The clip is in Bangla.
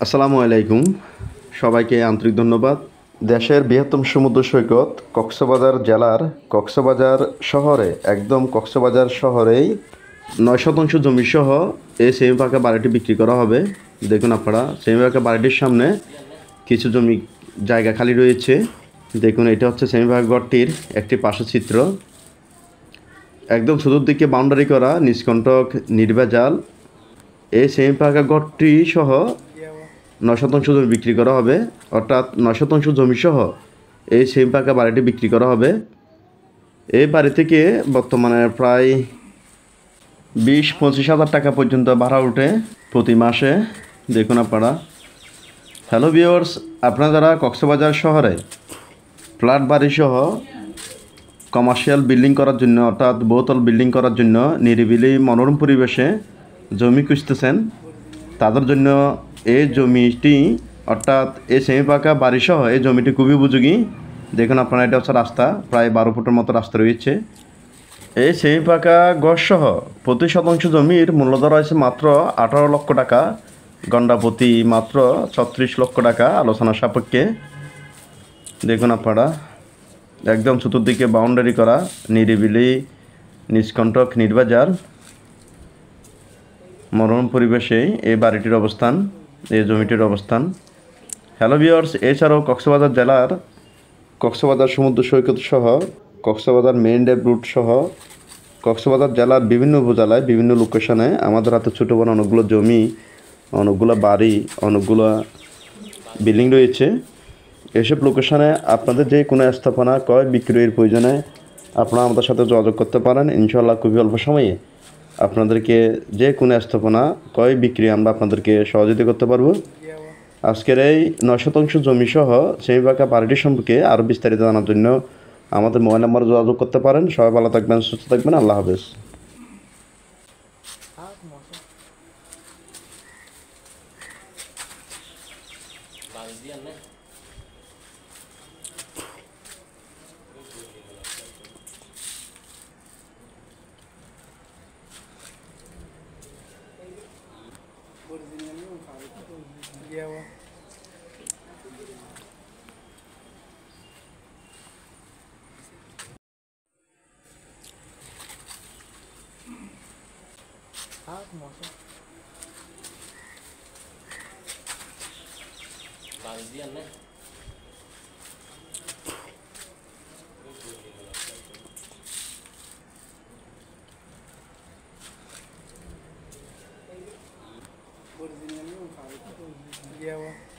আসসালামু আলাইকুম। সবাইকে আন্তরিক ধন্যবাদ। দেশের বৃহত্তম সমুদ্র সৈকত কক্সবাজার জেলার কক্সবাজার শহরে, একদম কক্সবাজার শহরেই 9 শতাংশ জমি সহ এই সেমি পাকা বাড়িটি বিক্রি করা হবে। দেখুন আপনারা, সেমি পাকা বাড়িটির সামনে কিছু জমি জায়গা খালি রয়েছে। দেখুন, এটা হচ্ছে সেমি পাকা ঘরটির একটি পার্শ্বচিত্র। একদম চতুর্দিকে বাউন্ডারি করা, নিষ্কণ্টক নির্ভেজাল এই সেমি পাকা ঘরটি সহ 9 শতাংশ জমি বিক্রি করা হবে। অর্থাৎ 9 শতাংশ জমি সহ এই সেমি পাকা বাড়িটি বিক্রি করা হবে। এই বাড়ি থেকে বর্তমানে প্রায় 20-25 হাজার টাকা পর্যন্ত ভাড়া ওঠে প্রতি মাসে। দেখুন আপনারা। হ্যালো ভিউয়ার্স, আপনারা যারা কক্সবাজার শহরে ফ্ল্যাট বাড়ি সহ কমার্শিয়াল বিল্ডিং করার জন্য, অর্থাৎ বহুতল বিল্ডিং করার জন্য নিরিবিলি মনোরম পরিবেশে জমি খুঁজতেছেন, তাদের জন্য এই জমিটি, অর্থাৎ এই সেমি পাকা বাড়িসহ এই জমিটি খুবই উপযোগী। দেখুন আপনারা, এটা হচ্ছে রাস্তা, প্রায় 12 ফুটের মতো রাস্তা রয়েছে। এই সেমি পাকা ঘরসহ প্রতি শতাংশ জমির মূল্য রয়েছে মাত্র 18 লক্ষ টাকা, গন্ডাপতি মাত্র 36 লক্ষ টাকা আলোচনা সাপেক্ষে। দেখুন আপনারা, একদম চতুর্দিকে বাউন্ডারি করা, নিরিবিলি নিষ্কণ্টক নির্ভেজাল মনোরম পরিবেশেই এই বাড়িটির অবস্থান, এই জমিটির অবস্থান। হ্যালো ভিউয়ার্স, এছাড়াও কক্সবাজার জেলার কক্সবাজার সমুদ্র সৈকত সহ কক্সবাজার মেইন ড্রাইভ রুট সহ কক্সবাজার জেলার বিভিন্ন উপজেলায় বিভিন্ন লোকেশনে আমাদের হাতে ছোটো বড় অনেকগুলো জমি, অনেকগুলো বাড়ি, অনেকগুলো বিল্ডিং রয়েছে। এসব লোকেশনে আপনাদের যে কোনো স্থাপনা ক্রয় বিক্রয়ের প্রয়োজনে আপনারা আমাদের সাথে যোগাযোগ করতে পারেন। ইনশাআল্লাহ খুবই অল্প সময়ে আপনাদেরকে যে কোনো স্থাপনা ক্রয় বিক্রি আমরা আপনাদেরকে সহযোগিতা করতে পারবো। আজকের এই 9 শতাংশ জমি সহ সেমি পাকা বাড়িটি সম্পর্কে আরও বিস্তারিত জানার জন্য আমাদের মোবাইল নাম্বারে যোগাযোগ করতে পারেন। সবাই ভালো থাকবেন, সুস্থ থাকবেন। আল্লাহ হাফেজ। Yeah, well.